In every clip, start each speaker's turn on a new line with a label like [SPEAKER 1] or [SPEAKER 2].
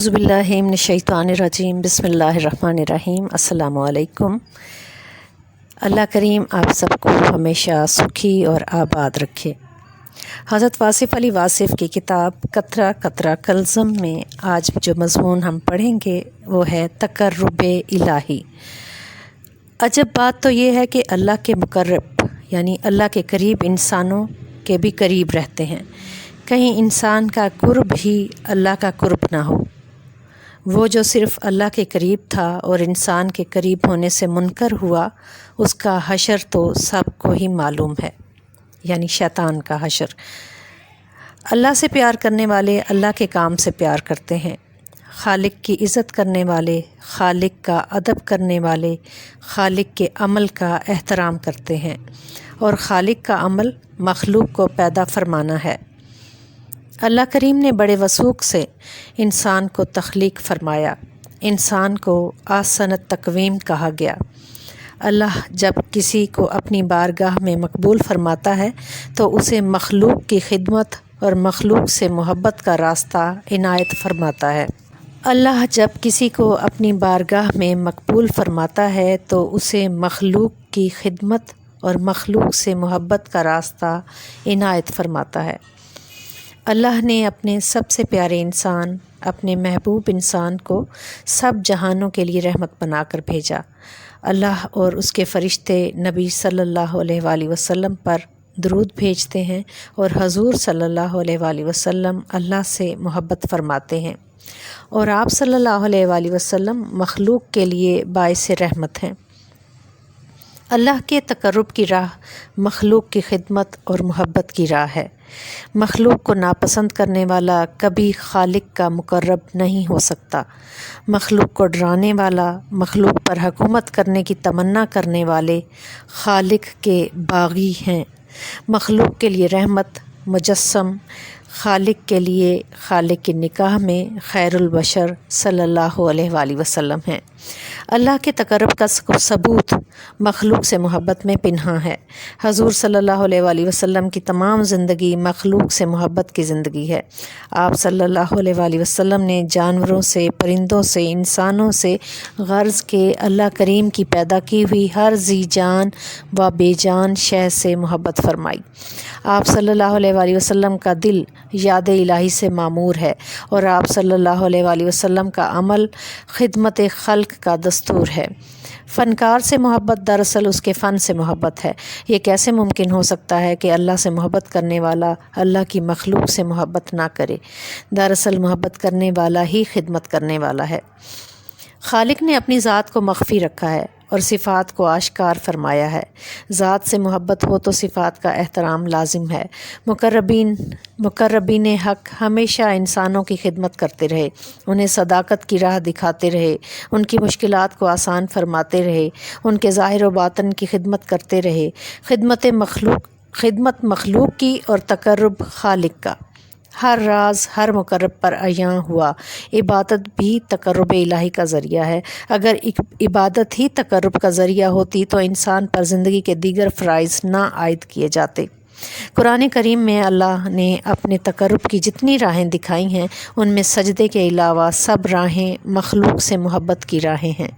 [SPEAKER 1] اعوذ باللہ من الشیطان الرجیم بسم اللہ الرحمن الرحیم۔ السلام علیکم۔ اللہ کریم آپ سب کو ہمیشہ سکھی اور آباد رکھے۔ حضرت واصف علی واصف کی کتاب قطرہ قطرہ کلزم میں آج جو مضمون ہم پڑھیں گے وہ ہے تقرب الہی۔ عجب بات تو یہ ہے کہ اللہ کے مقرب یعنی اللہ کے قریب انسانوں کے بھی قریب رہتے ہیں۔ کہیں انسان کا قرب ہی اللہ کا قرب نہ ہو۔ وہ جو صرف اللہ کے قریب تھا اور انسان کے قریب ہونے سے منکر ہوا، اس کا حشر تو سب کو ہی معلوم ہے، یعنی شیطان کا حشر۔ اللہ سے پیار کرنے والے اللہ کے کام سے پیار کرتے ہیں، خالق کی عزت کرنے والے خالق کا ادب کرنے والے خالق کے عمل کا احترام کرتے ہیں، اور خالق کا عمل مخلوق کو پیدا فرمانا ہے۔ اللہ کریم نے بڑے وثوق سے انسان کو تخلیق فرمایا۔ انسان کو احسنت تقویم کہا گیا۔ اللہ جب کسی کو اپنی بارگاہ میں مقبول فرماتا ہے تو اسے مخلوق کی خدمت اور مخلوق سے محبت کا راستہ عنایت فرماتا ہے۔ اللہ جب کسی کو اپنی بارگاہ میں مقبول فرماتا ہے تو اسے مخلوق کی خدمت اور مخلوق سے محبت کا راستہ عنایت فرماتا ہے۔ اللہ نے اپنے سب سے پیارے انسان، اپنے محبوب انسان کو سب جہانوں کے لیے رحمت بنا کر بھیجا۔ اللہ اور اس کے فرشتے نبی صلی اللہ علیہ وآلہ وسلم پر درود بھیجتے ہیں، اور حضور صلی اللہ علیہ وآلہ وسلم اللہ سے محبت فرماتے ہیں، اور آپ صلی اللہ علیہ وآلہ وسلم مخلوق کے لیے باعث رحمت ہیں۔ اللہ کے تقرب کی راہ مخلوق کی خدمت اور محبت کی راہ ہے۔ مخلوق کو ناپسند کرنے والا کبھی خالق کا مقرب نہیں ہو سکتا۔ مخلوق کو ڈرانے والا، مخلوق پر حکومت کرنے کی تمنا کرنے والے خالق کے باغی ہیں۔ مخلوق کے لیے رحمت مجسم خالق کے لیے خالق کی نکاح میں خیر البشر صلی اللہ علیہ وآلہ وسلم ہیں۔ اللہ کے تقرب کا ثبوت مخلوق سے محبت میں پنہاں ہے۔ حضور صلی اللہ علیہ وآلہ وسلم کی تمام زندگی مخلوق سے محبت کی زندگی ہے۔ آپ صلی اللہ علیہ وآلہ وسلم نے جانوروں سے، پرندوں سے، انسانوں سے غرض کے اللہ کریم کی پیدا کی ہوئی ہر ذی جان و بے جان شے سے محبت فرمائی۔ آپ صلی اللہ علیہ وآلہ وسلم کا دل یاد الہی سے معمور ہے، اور آپ صلی اللہ علیہ وآلہ وسلم کا عمل خدمت خلق کا دستور ہے۔ فنکار سے محبت دراصل اس کے فن سے محبت ہے۔ یہ کیسے ممکن ہو سکتا ہے کہ اللہ سے محبت کرنے والا اللہ کی مخلوق سے محبت نہ کرے؟ دراصل محبت کرنے والا ہی خدمت کرنے والا ہے۔ خالق نے اپنی ذات کو مخفی رکھا ہے اور صفات کو آشکار فرمایا ہے۔ ذات سے محبت ہو تو صفات کا احترام لازم ہے۔ مقربین حق ہمیشہ انسانوں کی خدمت کرتے رہے، انہیں صداقت کی راہ دکھاتے رہے، ان کی مشکلات کو آسان فرماتے رہے، ان کے ظاہر و باطن کی خدمت کرتے رہے۔ خدمت مخلوق کی اور تقرب خالق کا۔ ہر راز ہر مقرب پر عیاں ہوا۔ عبادت بھی تقرب الہی کا ذریعہ ہے۔ اگر عبادت ہی تقرب کا ذریعہ ہوتی تو انسان پر زندگی کے دیگر فرائض نہ عائد کیے جاتے۔ قرآن کریم میں اللہ نے اپنے تقرب کی جتنی راہیں دکھائی ہیں ان میں سجدے کے علاوہ سب راہیں مخلوق سے محبت کی راہیں ہیں۔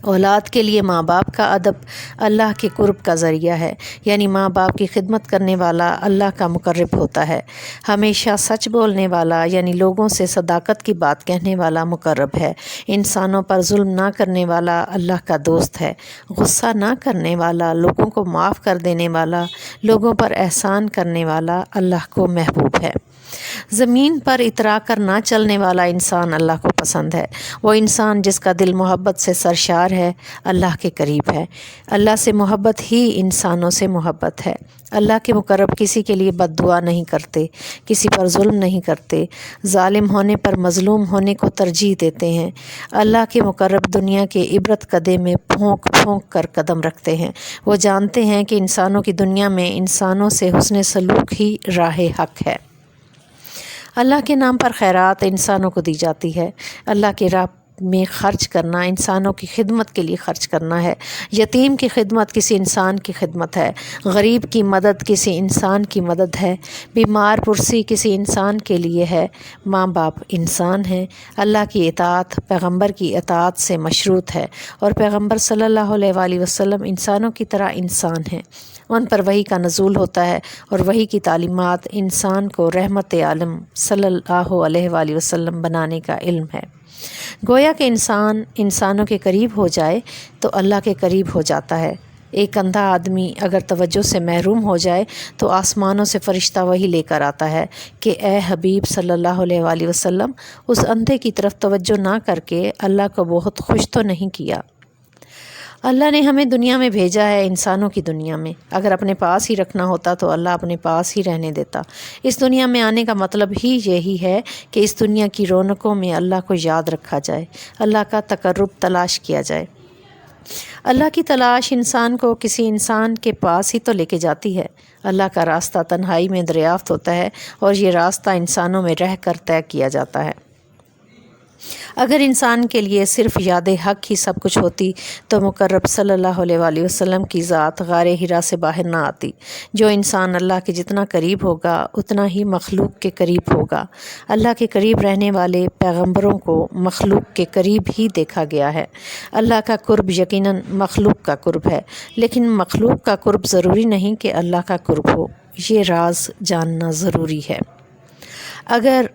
[SPEAKER 1] اولاد کے لیے ماں باپ کا ادب اللہ کے قرب کا ذریعہ ہے، یعنی ماں باپ کی خدمت کرنے والا اللہ کا مقرب ہوتا ہے۔ ہمیشہ سچ بولنے والا یعنی لوگوں سے صداقت کی بات کہنے والا مقرب ہے۔ انسانوں پر ظلم نہ کرنے والا اللہ کا دوست ہے۔ غصہ نہ کرنے والا، لوگوں کو معاف کر دینے والا، لوگوں پر احسان کرنے والا اللہ کو محبوب ہے۔ زمین پر اترا کر نہ چلنے والا انسان اللہ کو پسند ہے۔ وہ انسان جس کا دل محبت سے سرشار ہے اللہ کے قریب ہے۔ اللہ سے محبت ہی انسانوں سے محبت ہے۔ اللہ کے مقرب کسی کے لیے بد دعا نہیں کرتے، کسی پر ظلم نہیں کرتے، ظالم ہونے پر مظلوم ہونے کو ترجیح دیتے ہیں۔ اللہ کے مقرب دنیا کے عبرت کدے میں پھونک پھونک کر قدم رکھتے ہیں۔ وہ جانتے ہیں کہ انسانوں کی دنیا میں انسانوں سے حسن سلوک ہی راہ حق ہے۔ اللہ کے نام پر خیرات انسانوں کو دی جاتی ہے۔ اللہ کے راہ میں خرچ کرنا انسانوں کی خدمت کے لیے خرچ کرنا ہے۔ یتیم کی خدمت کسی انسان کی خدمت ہے، غریب کی مدد کسی انسان کی مدد ہے، بیمار پرسی کسی انسان کے لیے ہے، ماں باپ انسان ہیں۔ اللہ کی اطاعت پیغمبر کی اطاعت سے مشروط ہے، اور پیغمبر صلی اللہ علیہ وآلہ وسلم انسانوں کی طرح انسان ہیں۔ ان پر وحی کا نزول ہوتا ہے، اور وحی کی تعلیمات انسان کو رحمت عالم صلی اللہ علیہ وآلہ وسلم بنانے کا علم ہے۔ گویا کہ انسان انسانوں کے قریب ہو جائے تو اللہ کے قریب ہو جاتا ہے۔ ایک اندھا آدمی اگر توجہ سے محروم ہو جائے تو آسمانوں سے فرشتہ وحی لے کر آتا ہے کہ اے حبیب صلی اللہ علیہ وآلہ وسلم، اس اندھے کی طرف توجہ نہ کر کے اللہ کو بہت خوش تو نہیں کیا۔ اللہ نے ہمیں دنیا میں بھیجا ہے، انسانوں کی دنیا میں۔ اگر اپنے پاس ہی رکھنا ہوتا تو اللہ اپنے پاس ہی رہنے دیتا۔ اس دنیا میں آنے کا مطلب ہی یہی ہے کہ اس دنیا کی رونقوں میں اللہ کو یاد رکھا جائے، اللہ کا تقرب تلاش کیا جائے۔ اللہ کی تلاش انسان کو کسی انسان کے پاس ہی تو لے کے جاتی ہے۔ اللہ کا راستہ تنہائی میں دریافت ہوتا ہے، اور یہ راستہ انسانوں میں رہ کر طے کیا جاتا ہے۔ اگر انسان کے لیے صرف یاد حق ہی سب کچھ ہوتی تو مقرب صلی اللہ علیہ وآلہ وسلم کی ذات غار حرا سے باہر نہ آتی۔ جو انسان اللہ کے جتنا قریب ہوگا اتنا ہی مخلوق کے قریب ہوگا۔ اللہ کے قریب رہنے والے پیغمبروں کو مخلوق کے قریب ہی دیکھا گیا ہے۔ اللہ کا قرب یقیناً مخلوق کا قرب ہے، لیکن مخلوق کا قرب ضروری نہیں کہ اللہ کا قرب ہو۔ یہ راز جاننا ضروری ہے۔ اگر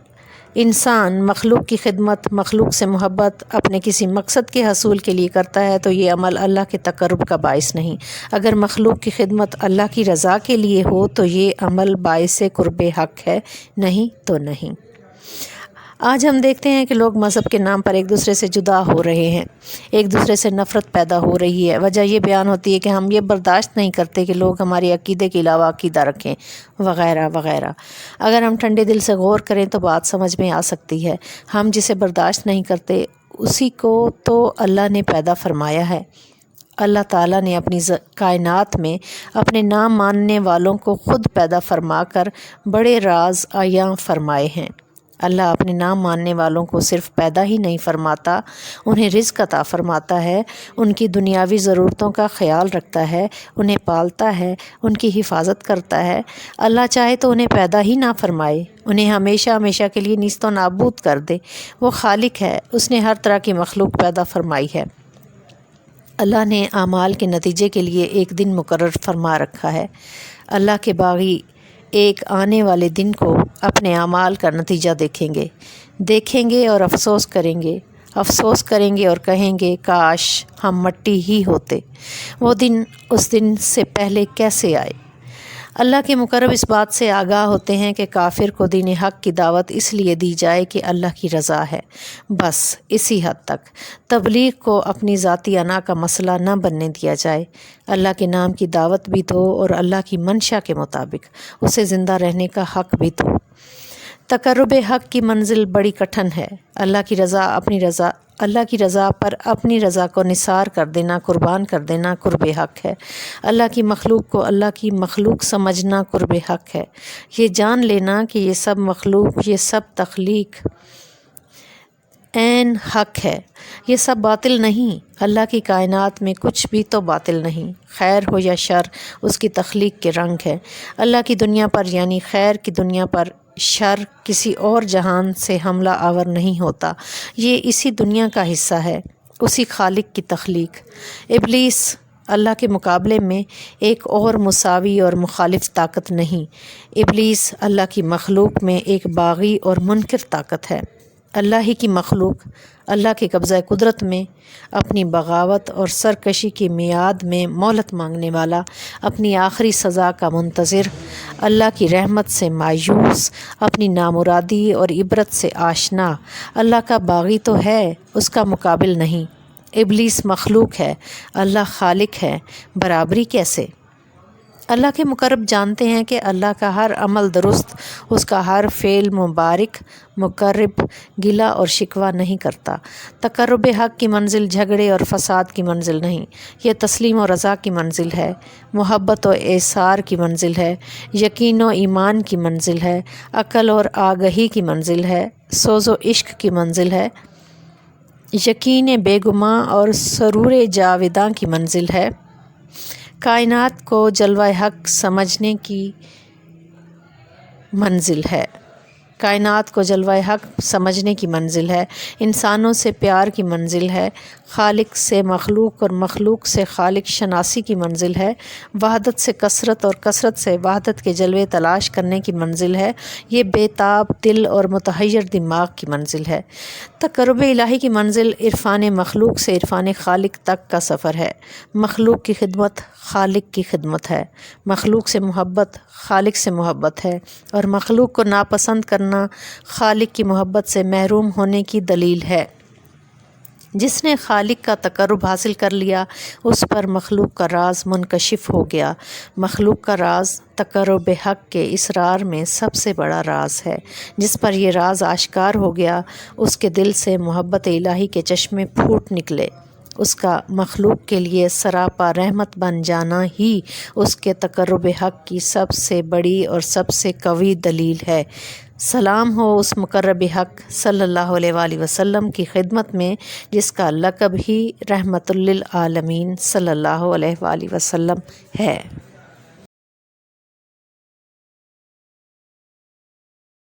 [SPEAKER 1] انسان مخلوق کی خدمت، مخلوق سے محبت اپنے کسی مقصد کے حصول کے لیے کرتا ہے تو یہ عمل اللہ کے تقرب کا باعث نہیں۔ اگر مخلوق کی خدمت اللہ کی رضا کے لیے ہو تو یہ عمل باعث قرب حق ہے، نہیں تو نہیں۔ آج ہم دیکھتے ہیں کہ لوگ مذہب کے نام پر ایک دوسرے سے جدا ہو رہے ہیں، ایک دوسرے سے نفرت پیدا ہو رہی ہے۔ وجہ یہ بیان ہوتی ہے کہ ہم یہ برداشت نہیں کرتے کہ لوگ ہمارے عقیدے کے علاوہ عقیدہ رکھیں، وغیرہ وغیرہ۔ اگر ہم ٹھنڈے دل سے غور کریں تو بات سمجھ میں آ سکتی ہے۔ ہم جسے برداشت نہیں کرتے اسی کو تو اللہ نے پیدا فرمایا ہے۔ اللہ تعالیٰ نے اپنی کائنات میں اپنے نام ماننے والوں کو خود پیدا فرما کر بڑے راز عیاں فرمائے ہیں۔ اللہ اپنے نام ماننے والوں کو صرف پیدا ہی نہیں فرماتا، انہیں رزق عطا فرماتا ہے، ان کی دنیاوی ضرورتوں کا خیال رکھتا ہے، انہیں پالتا ہے، ان کی حفاظت کرتا ہے۔ اللہ چاہے تو انہیں پیدا ہی نہ فرمائے، انہیں ہمیشہ ہمیشہ کے لیے نیست و نابود کر دے۔ وہ خالق ہے، اس نے ہر طرح کی مخلوق پیدا فرمائی ہے۔ اللہ نے اعمال کے نتیجے کے لیے ایک دن مقرر فرما رکھا ہے۔ اللہ کے باغی ایک آنے والے دن کو اپنے اعمال کا نتیجہ دیکھیں گے اور افسوس کریں گے اور کہیں گے کاش ہم مٹی ہی ہوتے۔ وہ دن اس دن سے پہلے کیسے آئے؟ اللہ کے مقرب اس بات سے آگاہ ہوتے ہیں کہ کافر کو دین حق کی دعوت اس لیے دی جائے کہ اللہ کی رضا ہے، بس اسی حد تک۔ تبلیغ کو اپنی ذاتی انا کا مسئلہ نہ بننے دیا جائے۔ اللہ کے نام کی دعوت بھی دو اور اللہ کی منشا کے مطابق اسے زندہ رہنے کا حق بھی دو۔ تقرب حق کی منزل بڑی کٹھن ہے۔ اللہ کی رضا پر اپنی رضا کو نثار کر دینا، قربان کر دینا قرب حق ہے۔ اللہ کی مخلوق کو اللہ کی مخلوق سمجھنا قرب حق ہے۔ یہ جان لینا کہ یہ سب مخلوق، یہ سب تخلیق عین حق ہے، یہ سب باطل نہیں۔ اللہ کی کائنات میں کچھ بھی تو باطل نہیں، خیر ہو یا شر اس کی تخلیق کے رنگ ہے۔ اللہ کی دنیا پر یعنی خیر کی دنیا پر شر کسی اور جہان سے حملہ آور نہیں ہوتا، یہ اسی دنیا کا حصہ ہے، اسی خالق کی تخلیق۔ ابلیس اللہ کے مقابلے میں ایک اور مساوی اور مخالف طاقت نہیں، ابلیس اللہ کی مخلوق میں ایک باغی اور منکر طاقت ہے۔ اللہ ہی کی مخلوق اللہ کے قبضہ قدرت میں اپنی بغاوت اور سرکشی کی میعاد میں مہلت مانگنے والا، اپنی آخری سزا کا منتظر، اللہ کی رحمت سے مایوس، اپنی نامرادی اور عبرت سے آشنا۔ اللہ کا باغی تو ہے، اس کا مقابل نہیں۔ ابلیس مخلوق ہے، اللہ خالق ہے، برابری کیسے؟ اللہ کے مقرب جانتے ہیں کہ اللہ کا ہر عمل درست، اس کا ہر فعل مبارک، مقرب گلہ اور شکوہ نہیں کرتا۔ تقرب حق کی منزل جھگڑے اور فساد کی منزل نہیں، یہ تسلیم و رضا کی منزل ہے، محبت و ایثار کی منزل ہے، یقین و ایمان کی منزل ہے، عقل اور آگہی کی منزل ہے، سوز و عشق کی منزل ہے۔ یقین بےگماں اور سرور جاوداں کی منزل ہے۔ کائنات کو جلوہ حق سمجھنے کی منزل ہے۔ کائنات کو جلوہ حق سمجھنے کی منزل ہے، انسانوں سے پیار کی منزل ہے، خالق سے مخلوق اور مخلوق سے خالق شناسی کی منزل ہے، وحدت سے کثرت اور کثرت سے وحدت کے جلوے تلاش کرنے کی منزل ہے، یہ بے تاب دل اور متحیر دماغ کی منزل ہے۔ تقرب الہی کی منزل عرفان مخلوق سے عرفان خالق تک کا سفر ہے۔ مخلوق کی خدمت خالق کی خدمت ہے، مخلوق سے محبت خالق سے محبت ہے، اور مخلوق کو ناپسند کرنا خالق کی محبت سے محروم ہونے کی دلیل ہے۔ جس نے خالق کا تقرب حاصل کر لیا اس پر مخلوق کا راز منکشف ہو گیا۔ مخلوق کا راز تقرب حق کے اسرار میں سب سے بڑا راز ہے۔ جس پر یہ راز آشکار ہو گیا اس کے دل سے محبت الہی کے چشمے پھوٹ نکلے۔ اس کا مخلوق کے لیے سراپا رحمت بن جانا ہی اس کے تقرب حق کی سب سے بڑی اور سب سے قوی دلیل ہے۔ سلام ہو اس مقرب حق صلی اللہ علیہ وآلہ وسلم کی خدمت میں جس کا لقب ہی رحمت للعالمین صلی اللہ علیہ وآلہ وسلم ہے۔